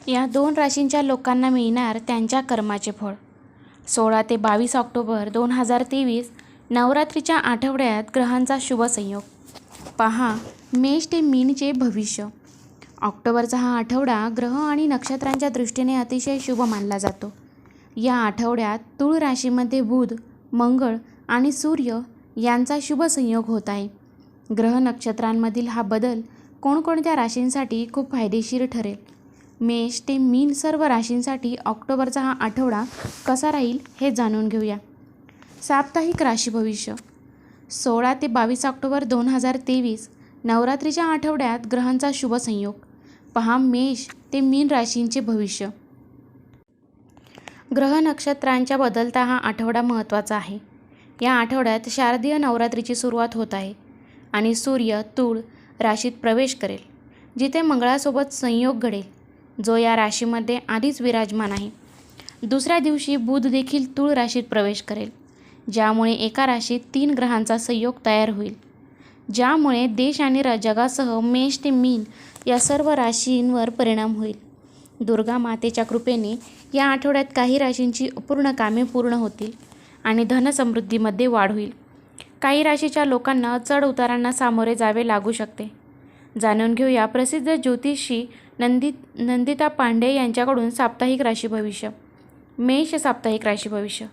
या दोन राशींच्या लोकांना मिळणार त्यांच्या कर्माचे फळ. 16 ते 22 ऑक्टोबर 2023 नवरात्रीच्या आठवड्यात ग्रहांचा शुभ संयोग. पहा मेष ते मीनचे भविष्य. ऑक्टोबरचा हा आठवडा ग्रह आणि नक्षत्रांच्या दृष्टीने अतिशय शुभ मानला जातो. या आठवड्यात तुळ राशीमध्ये बुध, मंगळ आणि सूर्य यांचा शुभ संयोग होत आहे. ग्रह नक्षत्रांमधील हा बदल कोणकोणत्या राशींसाठी खूप फायदेशीर ठरेल? मेष ते मीन सर्व राशींसाठी ऑक्टोबरचा हा आठवडा कसा राहील हे जाणून घेऊया. साप्ताहिक राशी भविष्य. 16 ते 22 ऑक्टोबर 2023 नवरात्रीच्या आठवड्यात ग्रहांचा शुभ संयोग. पहा मेष ते मीन राशींचे भविष्य. ग्रह नक्षत्रांच्या बदलता हा आठवडा महत्त्वाचा आहे. या आठवड्यात शारदीय नवरात्रीची सुरुवात होत आहे आणि सूर्य तुळ राशीत प्रवेश करेल, जिथे मंगळासोबत संयोग घडेल, जो या राशीमध्ये आधीच विराजमान आहे. दुसऱ्या दिवशी बुध देखील तुळ राशीत प्रवेश करेल, ज्यामुळे एका राशीत 3 ग्रहांचा संयोग तयार होईल, ज्यामुळे देश आणि जगासह मेष ते मीन या सर्व राशींवर परिणाम होईल. दुर्गा मातेच्या कृपेने या आठवड्यात काही राशींची अपूर्ण कामे पूर्ण होतील आणि धनसमृद्धीमध्ये वाढ होईल. काही राशीच्या लोकांना चढ उतारांना सामोरे जावे लागू शकते. जाणून घेऊया प्रसिद्ध ज्योतिषी नंदिता पांडे यांच्याकडून साप्ताहिक राशी भविष्य. मेष साप्ताहिक राशी भविष्य.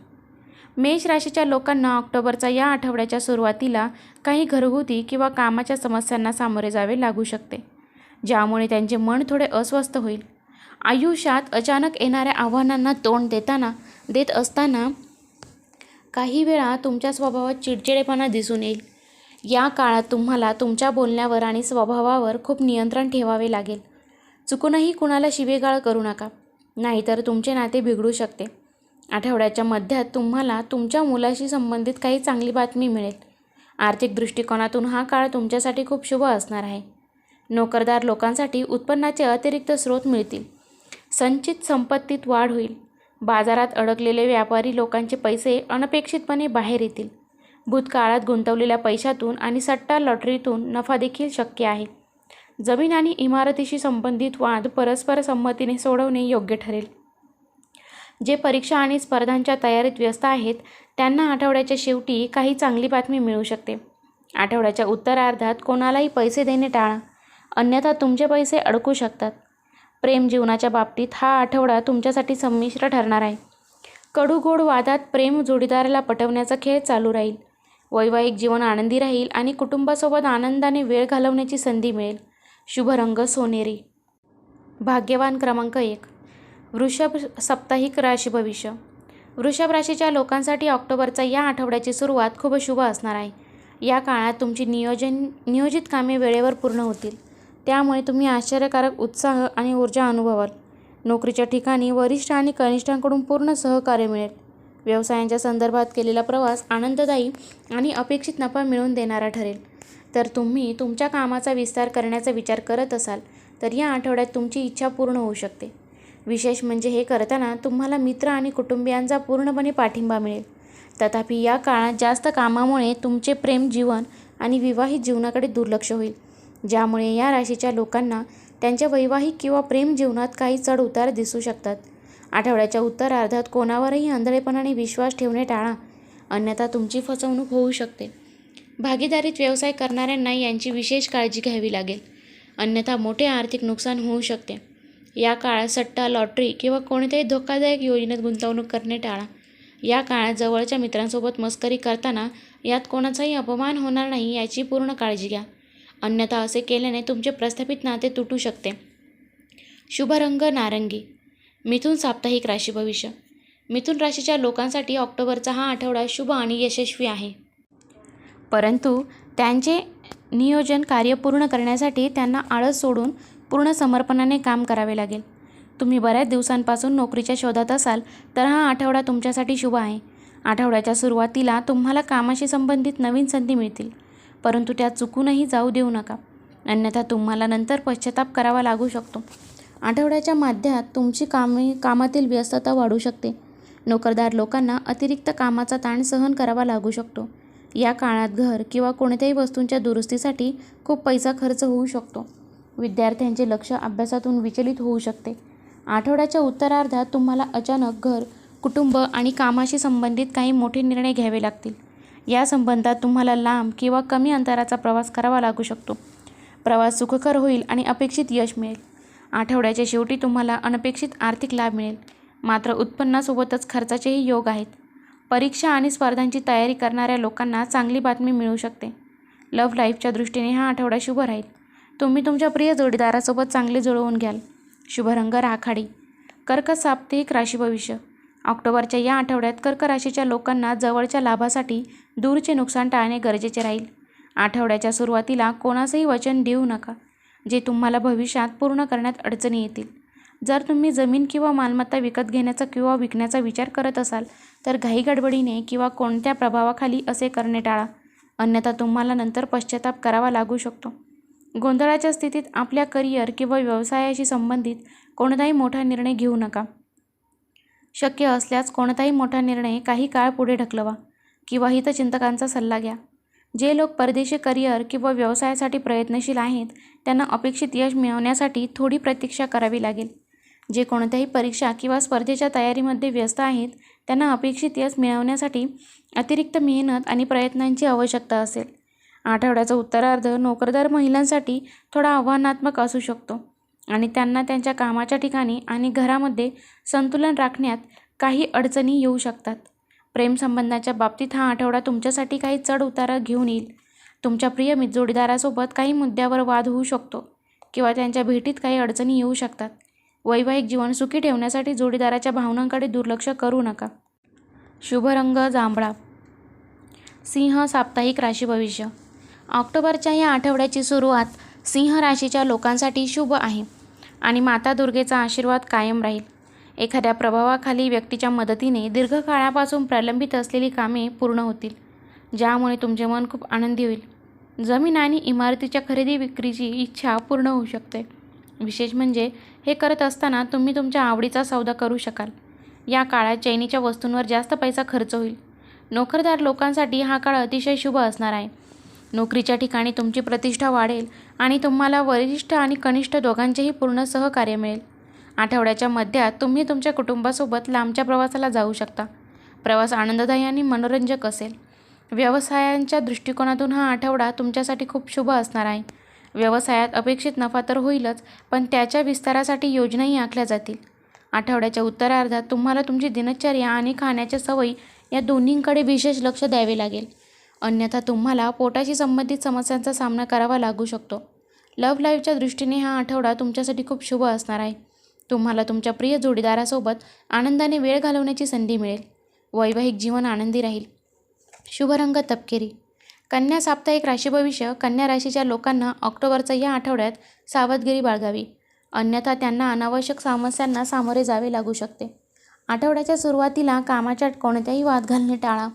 मेष राशीच्या लोकांना ऑक्टोबरच्या या आठवड्याच्या सुरुवातीला काही घरगुती किंवा कामाच्या समस्यांना सामोरे जावे लागू शकते, ज्यामुळे त्यांचे मन थोडे अस्वस्थ होईल. आयुष्यात अचानक येणाऱ्या आव्हानांना तोंड देत असताना काही वेळा तुमच्या स्वभावात चिडचिडेपणा दिसून येईल. या काळात तुम्हाला तुमच्या बोलण्यावर आणि स्वभावावर खूप नियंत्रण ठेवावे लागेल. चुकूनही कुणाला शिवीगाळ करू नका, नाहीतर तुमचे नाते बिघडू शकते. आठवड्याच्या मध्यात तुम्हाला तुमच्या मुलाशी संबंधित काही चांगली बातमी मिळेल. आर्थिक दृष्टिकोनातून हा काळ तुमच्यासाठी खूप शुभ असणार आहे. नोकरदार लोकांसाठी उत्पन्नाचे अतिरिक्त स्रोत मिळतील. संचित संपत्तीत वाढ होईल. बाजारात अडकलेले व्यापारी लोकांचे पैसे अनपेक्षितपणे बाहेर येतील. भूतकाळात गुंतवलेल्या पैशातून आणि सट्टा लॉटरीतून नफा देखील शक्य आहे. जमीन आणि इमारतीशी संबंधित वाद परस्पर संमतीने सोडवणे योग्य ठरेल. जे परीक्षा आणि स्पर्धांच्या तयारीत व्यस्त आहेत त्यांना आठवड्याच्या शेवटी काही चांगली बातमी मिळू शकते. आठवड्याच्या उत्तरार्धात कोणालाही पैसे देणे टाळा, अन्यथा तुमचे पैसे अडकू शकतात. प्रेम जीवनाच्या बाबतीत हा आठवडा तुमच्यासाठी संमिश्र ठरणार आहे. कडू गोड वादात प्रेम जोडीदाराला पटवण्याचा खेळ चालू राहील. वैवाहिक जीवन आनंदी राहील आणि कुटुंबासोबत आनंदाने वेळ घालवण्याची संधी मिळेल. शुभ रंग सोनेरी. भाग्यवान क्रमांक 1. वृषभ साप्ताहिक राशी भविष्य. वृषभ राशीच्या लोकांसाठी ऑक्टोबरच्या या आठवड्याची सुरुवात खूप शुभ असणार आहे. या काळात तुमची नियोजित कामे वेळेवर पूर्ण होतील, त्यामुळे तुम्ही आश्चर्यकारक उत्साह आणि ऊर्जा अनुभवाल. नोकरीच्या ठिकाणी वरिष्ठ आणि कनिष्ठांकडून पूर्ण सहकार्य मिळेल. व्यवसायांच्या संदर्भात केलेला प्रवास आनंददायी आणि अपेक्षित नफा मिळवून देणारा ठरेल. तर तुम्ही तुमच्या कामाचा विस्तार करण्याचा विचार करत असाल तर या आठवड्यात तुमची इच्छा पूर्ण होऊ शकते. विशेष म्हणजे हे करताना तुम्हाला मित्र आणि कुटुंबियांचा पूर्णपणे पाठिंबा मिळेल. तथापि या काळात जास्त कामामुळे तुमचे प्रेम जीवन आणि विवाहित जीवनाकडे दुर्लक्ष होईल, ज्यामुळे या राशीच्या लोकांना त्यांच्या वैवाहिक किंवा प्रेम जीवनात काही चढ उतार दिसू शकतात. आठवड्याच्या उत्तरार्धात कोणावरही आंधळेपणाने विश्वास ठेवणे टाळा, अन्यथा तुमची फसवणूक होऊ शकते. भागीदारीत व्यवसाय करणाऱ्यांना यांची विशेष काळजी घ्यावी लागेल, अन्यथा मोठे आर्थिक नुकसान होऊ शकते. या काळात सट्टा, लॉटरी किंवा कोणत्याही धोकादायक योजनेत गुंतवणूक करणे टाळा. या काळात जवळच्या मित्रांसोबत मस्करी करताना यात कोणाचाही अपमान होणार नाही याची पूर्ण काळजी घ्या, अन्यथा असे केल्याने तुमचे प्रस्थापित नाते तुटू शकते. शुभ रंग नारंगी. मिथुन साप्ताहिक राशी भविष्य. मिथुन राशीच्या लोकांसाठी ऑक्टोबरचा हा आठवडा शुभ आणि यशस्वी आहे, परंतु त्यांचे नियोजन कार्य पूर्ण करण्यासाठी त्यांना आळस सोडून पूर्ण समर्पणाने काम करावे लागेल. तुम्ही बऱ्याच दिवसांपासून नोकरीच्या शोधात असाल तर हा आठवडा तुमच्यासाठी शुभ आहे. आठवड्याच्या सुरुवातीला तुम्हाला कामाशी संबंधित नवीन संधी मिळतील, परंतु त्या चुकूनही जाऊ देऊ नका, अन्यथा तुम्हाला नंतर पश्चाताप करावा लागू शकतो. आठवड्याच्या मध्यात तुमची कामातील व्यस्तता वाढू शकते. नोकरदार लोकांना अतिरिक्त कामाचा ताण सहन करावा लागू शकतो. या काळात घर किंवा कोणत्याही वस्तूंच्या दुरुस्तीसाठी खूप पैसा खर्च होऊ शकतो. विद्यार्थ्यांचे लक्ष अभ्यासातून विचलित होऊ शकते. आठवड्याच्या उत्तरार्धात तुम्हाला अचानक घर, कुटुंब आणि कामाशी संबंधित काही मोठे निर्णय घ्यावे लागतील. या संबंधात तुम्हाला लांब किंवा कमी अंतराचा प्रवास करावा लागू शकतो. प्रवास सुखकर होईल आणि अपेक्षित यश मिळेल. आठवड्याच्या शेवटी तुम्हाला अनपेक्षित आर्थिक लाभ मिळेल. मात्र उत्पन्नासोबतच खर्चाचेही योग आहेत. परीक्षा आणि स्पर्धांची तयारी करणाऱ्या लोकांना चांगली बातमी मिळू शकते. लव्ह लाईफच्या दृष्टीने हा आठवडा शुभ राहील. तुम्ही तुमच्या प्रिय जोडीदारासोबत चांगले जुळवून घ्याल. शुभ रंग राखाडी. कर्क साप्ताहिक राशी भविष्य. ऑक्टोबरच्या या आठवड्यात कर्क राशीच्या लोकांना जवळच्या लाभासाठी दूरचे नुकसान टाळणे गरजेचे राहील. आठवड्याच्या सुरुवातीला कोणासही वचन देऊ नका, जे तुम्हाला भविष्यात पूर्ण करण्यात अडचणी येतील. जर तुम्ही जमीन किंवा मालमत्ता विकत घेण्याचा किंवा विकण्याचा विचार करत असाल तर घाईगडबडीने किंवा कोणत्या प्रभावाखाली असे करणे टाळा, अन्यथा तुम्हाला नंतर पश्चाताप करावा लागू शकतो. गोंधळाच्या स्थितीत आपल्या करिअर किंवा व्यवसायाशी संबंधित कोणताही मोठा निर्णय घेऊ नका. शक्य असल्यास कोणताही मोठा निर्णय काही काळ पुढे ढकलवा किंवा हितचिंतकांचा सल्ला घ्या. जे लोक परदेशी करिअर किंवा व्यवसायासाठी प्रयत्नशील आहेत त्यांना अपेक्षित यश मिळवण्यासाठी थोडी प्रतीक्षा करावी लागेल. जे कोणत्याही परीक्षा किंवा स्पर्धेच्या तयारीमध्ये व्यस्त आहेत त्यांना अपेक्षित यश मिळवण्यासाठी अतिरिक्त मेहनत आणि प्रयत्नांची आवश्यकता असेल. आठवड्याचा उत्तरार्ध नोकरदार महिलांसाठी थोडा आव्हानात्मक असू शकतो आणि त्यांना त्यांच्या कामाच्या ठिकाणी आणि घरामध्ये संतुलन राखण्यात काही अडचणी येऊ शकतात. प्रेमसंबंधाच्या बाबतीत हा आठवडा तुमच्यासाठी काही चढ उतार घेऊन येईल. तुमच्या प्रिय जोडीदारासोबत काही मुद्द्यावर वाद होऊ शकतो किंवा त्यांच्या भेटीत काही अडचणी येऊ शकतात. वैवाहिक जीवन सुखी ठेवण्यासाठी जोडीदाराच्या भावनांकडे दुर्लक्ष करू नका. शुभ रंग जांभळा. सिंह साप्ताहिक राशी भविष्य. ऑक्टोबरच्या या आठवड्याची सुरुवात सिंह राशीच्या लोकांसाठी शुभ आहे आणि माता दुर्गेचा आशीर्वाद कायम राहील. एखाद्या प्रभावाखाली व्यक्तीच्या मदतीने दीर्घकाळापासून प्रलंबित असलेली कामे पूर्ण होतील, ज्यामुळे तुमचे मन खूप आनंदी होईल. जमीन आणि इमारतीच्या खरेदी विक्रीची इच्छा पूर्ण होऊ शकते. विशेष म्हणजे हे करत असताना तुम्ही तुमच्या आवडीचा सौदा करू शकाल. या काळात चैनीच्या वस्तूंवर जास्त पैसा खर्च होईल. नोकरदार लोकांसाठी हा काळ अतिशय शुभ असणार आहे. नोकरीच्या ठिकाणी तुमची प्रतिष्ठा वाढेल आणि तुम्हाला वरिष्ठ आणि कनिष्ठ दोघांचेही पूर्ण सहकार्य मिळेल. आठवड्याच्या मध्यात तुम्ही तुमच्या कुटुंबासोबत लांबच्या प्रवासाला जाऊ शकता. प्रवास आनंददायी आणि मनोरंजक असेल. व्यवसायांच्या दृष्टिकोनातून हा आठवडा तुमच्यासाठी खूप शुभ असणार आहे. व्यवसायात अपेक्षित नफा तर होईलच, पण त्याच्या विस्तारासाठी योजनाही आखल्या जातील. आठवड्याच्या उत्तरार्धात तुम्हाला तुमची दिनचर्या आणि खाण्याच्या सवयी या दोन्हींकडे विशेष लक्ष द्यावे लागेल, अन्यथा तुम्हाला पोटाशी संबंधित समस्यांचा सामना करावा लागू शकतो. लव्ह लाईफच्या दृष्टीने हा आठवडा तुमच्यासाठी खूप शुभ असणार आहे. तुम्हाला तुमच्या प्रिय जोडीदारासोबत आनंदाने वेळ घालवण्याची संधी मिळेल. वैवाहिक जीवन आनंदी राहील. शुभ रंग तपकिरी. कन्या साप्ताहिक राशी भविष्य. कन्या राशीच्या लोकांना ऑक्टोबरच्या या आठवड्यात सावधगिरी बाळगावी, अन्यथा त्यांना अनावश्यक समस्यांना सामोरे जावे लागू शकते. आठवड्याच्या सुरुवातीला कामाच्या कोणत्याही वाद घालणे टाळा,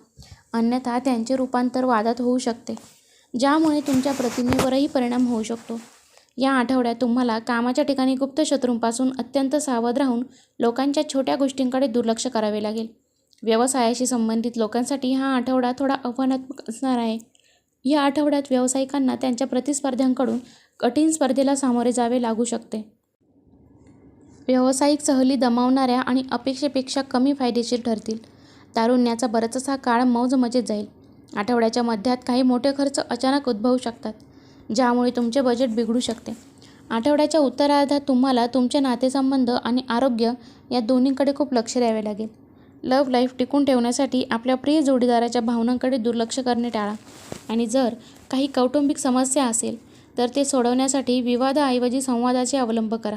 अन्यथा त्यांचे रूपांतर वादात होऊ शकते, ज्यामुळे तुमच्या प्रतिमेवरही परिणाम होऊ शकतो. या आठवड्यात तुम्हाला कामाच्या ठिकाणी गुप्त शत्रूंपासून अत्यंत सावध राहून लोकांच्या छोट्या गोष्टींकडे दुर्लक्ष करावे लागेल. व्यवसायाशी संबंधित लोकांसाठी हा आठवडा थोडा आव्हानात्मक असणार आहे. या आठवड्यात व्यावसायिकांना त्यांच्या प्रतिस्पर्ध्यांकडून कठीण स्पर्धेला सामोरे जावे लागू शकते. व्यावसायिक सहली दमावणाऱ्या आणि अपेक्षेपेक्षा कमी फायदेशीर ठरतील. तारुण्याचा बराचसा काळ मौज मजेत जाईल. आठवड्याच्या मध्यात काही मोठे खर्च अचानक उद्भवू शकतात, ज्यामुळे तुमचे बजेट बिघडू शकते. आठवड्याच्या उत्तरार्धात तुम्हाला तुमचे नातेसंबंध आणि आरोग्य या दोन्हीकडे खूप लक्ष द्यावे लागेल. लव्ह लाईफ टिकून ठेवण्यासाठी आपल्या प्रिय जोडीदाराच्या भावनांकडे दुर्लक्ष करणे टाळा आणि जर काही कौटुंबिक समस्या असेल तर ते सोडवण्यासाठी विवादाऐवजी संवादाचे अवलंब करा.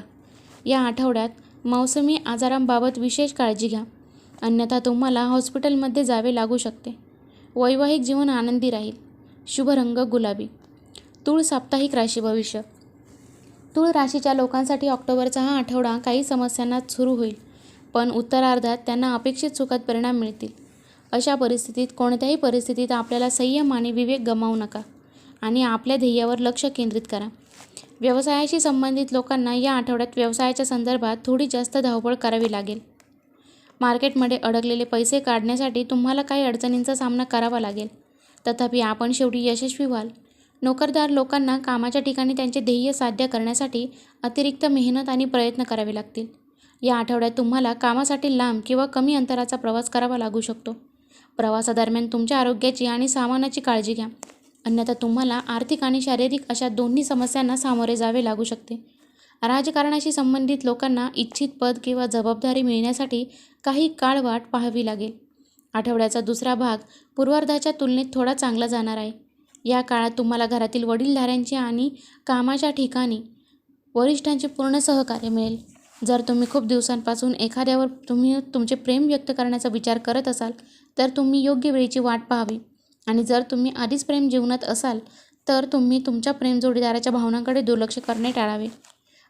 या आठवड्यात मौसमी आजारांबाबत विशेष काळजी घ्या, अन्यथा तुम्हाला हॉस्पिटलमध्ये जावे लागू शकते. वैवाहिक जीवन आनंदी राहील. शुभ रंग गुलाबी. तूळ साप्ताहिक राशी भविष्य. तूळ राशीच्या लोकांसाठी ऑक्टोबरचा हा आठवडा काही समस्यांना सुरू होईल, पण उत्तरार्धात त्यांना अपेक्षित सुखात परिणाम मिळतील. अशा परिस्थितीत कोणत्याही परिस्थितीत आपल्याला संयम आणि विवेक गमावू नका आणि आपल्या ध्येयावर लक्ष केंद्रित करा. व्यवसायाशी संबंधित लोकांना या आठवड्यात व्यवसायाच्या संदर्भात थोडी जास्त धावपळ करावी लागेल. मार्केटमध्ये अडकलेले पैसे काढण्यासाठी तुम्हाला काही अडचणींचा सामना करावा लागेल, तथापि आपण शेवटी यशस्वी व्हाल. नोकरदार लोकांना कामाच्या ठिकाणी त्यांचे ध्येय साध्य करण्यासाठी अतिरिक्त मेहनत आणि प्रयत्न करावे लागतील. या आठवड्यात तुम्हाला कामासाठी लांब किंवा कमी अंतराचा प्रवास करावा लागू शकतो. प्रवासादरम्यान तुमच्या आरोग्याची आणि सामानाची काळजी घ्या, अन्यथा तुम्हाला आर्थिक आणि शारीरिक अशा दोन्ही समस्यांना सामोरे जावे लागू शकते. राजकारणाशी संबंधित लोकांना इच्छित पद किंवा जबाबदारी मिळण्यासाठी काही काळ वाट पाहावी लागेल. आठवड्याचा दुसरा भाग पूर्वार्धाच्या तुलनेत थोडा चांगला जाणार आहे. या काळात तुम्हाला घरातील वडीलधाऱ्यांचे आणि कामाच्या ठिकाणी वरिष्ठांचे पूर्ण सहकार्य मिळेल. जर तुम्ही खूप दिवसांपासून एखाद्यावर तुमचे प्रेम व्यक्त करण्याचा विचार करत असाल तर तुम्ही योग्य वेळेची वाट पाहावी, आणि जर तुम्ही आधीच प्रेम जीवनात असाल तर तुम्ही तुमच्या प्रेम जोडीदाराच्या भावनांकडे दुर्लक्ष करणे टाळावे.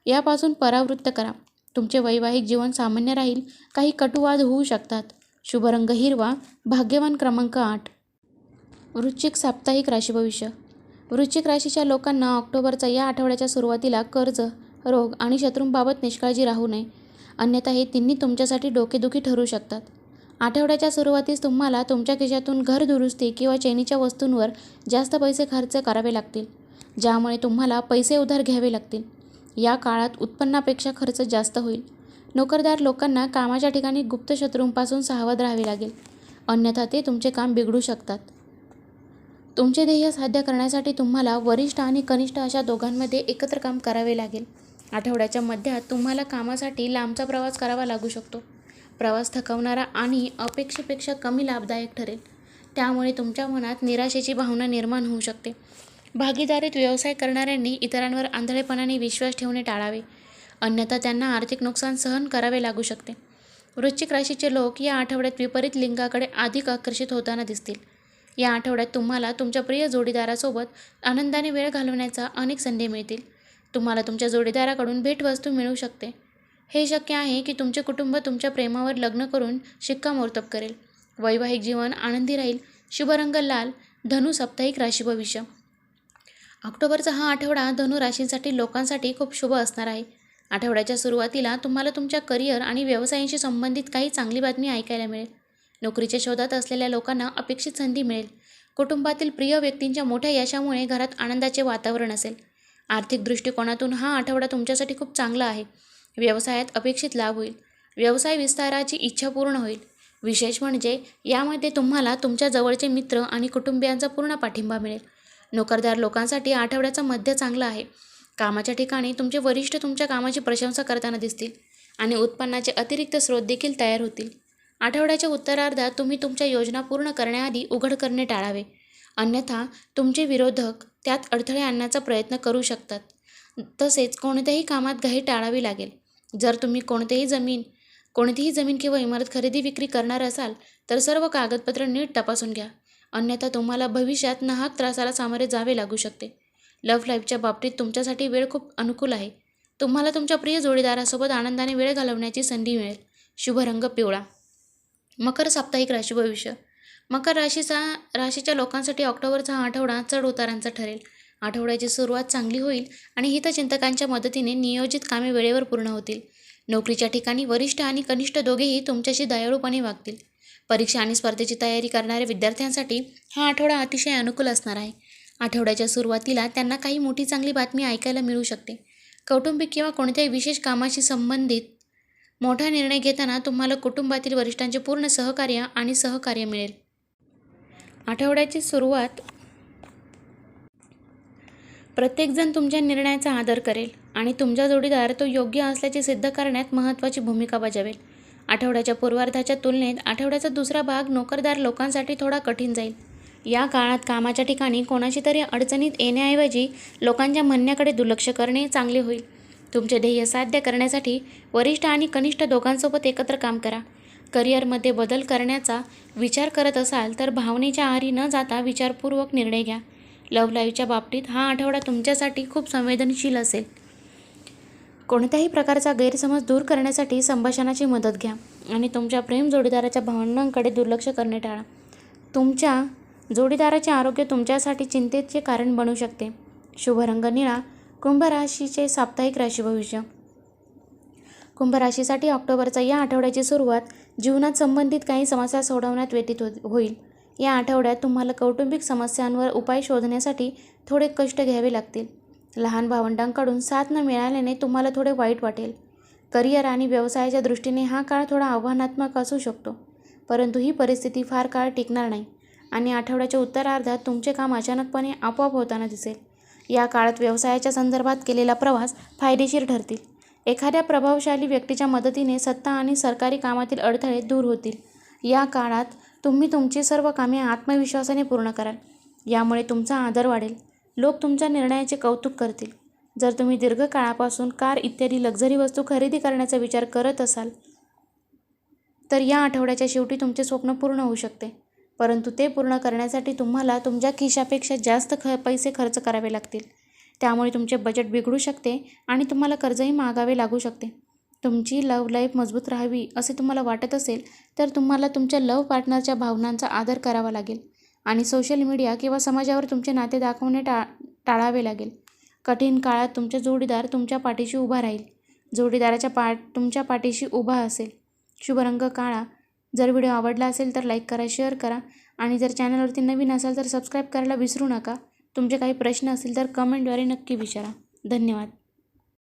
यापासून परावृत्त करा. तुमचे वैवाहिक जीवन सामान्य राहील. काही कटुवाद होऊ शकतात. शुभ रंग हिरवा. भाग्यवान क्रमांक 8. वृश्चिक साप्ताहिक राशी भविष्य. वृश्चिक राशीच्या लोकांना ऑक्टोबरच्या या आठवड्याच्या सुरुवातीला कर्ज, रोग आणि शत्रूंबाबत निष्काळजी राहू नये, अन्यथा हे तिन्ही तुमच्यासाठी डोकेदुखी ठरू शकतात. आठवड्याच्या सुरुवातीस तुम्हाला तुमच्या खिशातून घर दुरुस्ती किंवा चैनीच्या वस्तूंवर जास्त पैसे खर्च करावे लागतील, ज्यामुळे तुम्हाला पैसे उधार घ्यावे लागतील. या काळात उत्पन्नापेक्षा खर्च जास्त होईल. नोकरदार लोकांना कामाच्या ठिकाणी गुप्त शत्रूंपासून सावध राहावे लागेल, अन्यथा ते तुमचे काम बिघडू शकतात. तुमचे ध्येय साध्य करण्यासाठी तुम्हाला वरिष्ठ आणि कनिष्ठ अशा दोघांमध्ये एकत्र काम करावे लागेल. आठवड्याच्या मध्यात तुम्हाला कामासाठी लांबचा प्रवास करावा लागू शकतो. प्रवास थकवणारा आणि अपेक्षेपेक्षा कमी लाभदायक ठरेल, त्यामुळे तुमच्या मनात निराशेची भावना निर्माण होऊ शकते. भागीदारीत व्यवसाय करणाऱ्यांनी इतरांवर आंधळेपणाने विश्वास ठेवणे टाळावे, अन्यथा त्यांना आर्थिक नुकसान सहन करावे लागू शकते. वृश्चिक राशीचे लोक या आठवड्यात विपरीत लिंगाकडे अधिक आकर्षित होताना दिसतील. या आठवड्यात तुम्हाला तुमच्या प्रिय जोडीदारासोबत आनंदाने वेळ घालवण्याचा अनेक संधी मिळतील. तुम्हाला तुमच्या जोडीदाराकडून भेटवस्तू मिळू शकते. हे शक्य आहे की तुमचे कुटुंब तुमच्या प्रेमावर लग्न करून शिक्कामोर्तब करेल. वैवाहिक जीवन आनंदी राहील. शुभ रंग लाल. धनु साप्ताहिक राशी भविष्य. ऑक्टोबरचा हा आठवडा धनु राशींसाठी लोकांसाठी खूप शुभ असणार आहे. आठवड्याच्या सुरुवातीला तुम्हाला तुमच्या करिअर आणि व्यवसायाशी संबंधित काही चांगली बातमी ऐकायला मिळेल. नोकरीच्या शोधात असलेल्या लोकांना अपेक्षित संधी मिळेल. कुटुंबातील प्रिय व्यक्तींच्या मोठ्या यशामुळे घरात आनंदाचे वातावरण असेल. आर्थिक दृष्टिकोनातून हा आठवडा तुमच्यासाठी खूप चांगला आहे. व्यवसायात अपेक्षित लाभ होईल. व्यवसाय विस्ताराची इच्छा पूर्ण होईल. विशेष म्हणजे यामध्ये तुम्हाला तुमच्या जवळचे मित्र आणि कुटुंबियांचा पूर्ण पाठिंबा मिळेल. नोकरदार लोकांसाठी आठवड्याचा मध्य चांगला आहे. कामाच्या ठिकाणी तुमचे वरिष्ठ तुमच्या कामाची प्रशंसा करताना दिसतील आणि उत्पन्नाचे अतिरिक्त स्रोत देखील तयार होतील. आठवड्याच्या उत्तरार्धात तुम्ही तुमच्या योजना पूर्ण करण्याआधी उघड करणे टाळावे, अन्यथा तुमचे विरोधक त्यात अडथळे आणण्याचा प्रयत्न करू शकतात. तसेच कोणत्याही कामात घाई टाळावी लागेल. जर तुम्ही कोणतीही जमीन किंवा इमारत खरेदी विक्री करणार असाल तर सर्व कागदपत्र नीट तपासून घ्या, अन्यथा तुम्हाला भविष्यात नाहक त्रासाला सामोरे जावे लागू शकते. लव्ह लाईफच्या बाबतीत तुमच्यासाठी वेळ खूप अनुकूल आहे. तुम्हाला तुमच्या प्रिय जोडीदारासोबत आनंदाने वेळ घालवण्याची संधी मिळेल. शुभ रंग पिवळा. मकर साप्ताहिक राशी भविष्य. मकर राशीच्या लोकांसाठी ऑक्टोबरचा हा आठवडा चढ उतारांचा ठरेल. आठवड्याची सुरुवात चांगली होईल आणि हितचिंतकांच्या मदतीने नियोजित कामे वेळेवर पूर्ण होतील. नोकरीच्या ठिकाणी वरिष्ठ आणि कनिष्ठ दोघेही तुमच्याशी दयाळूपणे वागतील. परीक्षा आणि स्पर्धेची तयारी करणाऱ्या विद्यार्थ्यांसाठी हा आठवडा अतिशय अनुकूल असणार आहे. आठवड्याच्या सुरुवातीला त्यांना काही मोठी चांगली बातमी ऐकायला मिळू शकते. कौटुंबिक किंवा कोणत्याही विशेष कामाशी संबंधित मोठा निर्णय घेताना तुम्हाला कुटुंबातील वरिष्ठांचे पूर्ण सहकार्य मिळेल. आठवड्याची सुरुवात प्रत्येकजण तुमच्या निर्णयाचा आदर करेल आणि तुमचा जोडीदार तो योग्य असल्याचे सिद्ध करण्यात महत्त्वाची भूमिका बजावेल. आठवड्याच्या पूर्वार्धाच्या तुलनेत आठवड्याचा दुसरा भाग नोकरदार लोकांसाठी थोडा कठीण जाईल. या काळात कामाच्या ठिकाणी कोणाची तरी अडचणीत येण्याऐवजी लोकांच्या म्हणण्याकडे दुर्लक्ष करणे चांगले होईल. तुमचे ध्येय साध्य करण्यासाठी वरिष्ठ आणि कनिष्ठ दोघांसोबत एकत्र काम करा. करिअरमध्ये बदल करण्याचा विचार करत असाल तर भावनेच्या आहारी न जाता विचारपूर्वक निर्णय घ्या. लव्ह लाईफच्या बाबतीत हा आठवडा तुमच्यासाठी खूप संवेदनशील असेल. कोणत्याही प्रकारचा गैरसमज दूर करण्यासाठी संभाषणाची मदत घ्या आणि तुमच्या प्रेम जोडीदाराच्या भावनांकडे दुर्लक्ष करणे टाळा. तुमच्या जोडीदाराचे आरोग्य तुमच्यासाठी चिंतेचे कारण बनू शकते. शुभ रंग निळा. कुंभ राशीचे साप्ताहिक राशी भविष्य. कुंभ राशीसाठी ऑक्टोबरच्या या आठवड्याची सुरुवात जीवनात संबंधित काही समस्या सोडवण्यात व्यतीत होईल. या आठवड्यात तुम्हाला कौटुंबिक समस्यांवर उपाय शोधण्यासाठी थोडे कष्ट घ्यावे लागतील. लहान भावंडांकडून साथ न मिळाल्याने तुम्हाला थोडे वाईट वाटेल. करिअर आणि व्यवसायाच्या दृष्टीने हा काळ थोडा आव्हानात्मक असू शकतो, परंतु ही परिस्थिती फार काळ टिकणार नाही आणि आठवड्याच्या उत्तरार्धात तुमचे काम अचानकपणे आपोआप होताना दिसेल. या काळात व्यवसायाच्या संदर्भात केलेला प्रवास फायदेशीर ठरतील. एखाद्या प्रभावशाली व्यक्तीच्या मदतीने सत्ता आणि सरकारी कामातील अडथळे दूर होतील. या काळात तुम्ही तुमची सर्व कामे आत्मविश्वासाने पूर्ण कराल. यामुळे तुमचा आदर वाढेल. लोक तुमच्या निर्णयाचे कौतुक करतील. जर तुम्ही दीर्घकाळापासून कार इत्यादी लक्झरी वस्तू खरेदी करण्याचा विचार करत असाल तर या आठवड्याच्या शेवटी तुमचे स्वप्न पूर्ण होऊ शकते, परंतु ते पूर्ण करण्यासाठी तुम्हाला तुमच्या खिशापेक्षा जास्त पैसे खर्च करावे लागतील. त्यामुळे तुमचे बजेट बिघडू शकते आणि तुम्हाला कर्जही मागावे लागू शकते. तुमची लव्ह लाईफ मजबूत राहावी असे तुम्हाला वाटत असेल तर तुम्हाला तुमच्या लव्ह पार्टनरच्या भावनांचा आदर करावा लागेल आणि सोशल मीडिया किंवा समाजावर तुमचे नाते दाखवणे टाळावे लागेल. कठीण काळात तुमचा जोडीदार तुमच्या पाठीशी उभा राहील. जोडीदाराच्या तुमच्या पाठीशी उभा असेल. शुभ रंग काळा. जर व्हिडिओ आवडला असेल तर लाईक करा, शेअर करा आणि जर चॅनलवरती नवीन असाल तर सबस्क्राईब करायला विसरू नका. तुमचे काही प्रश्न असतील तर कमेंटद्वारे नक्की विचारा. धन्यवाद.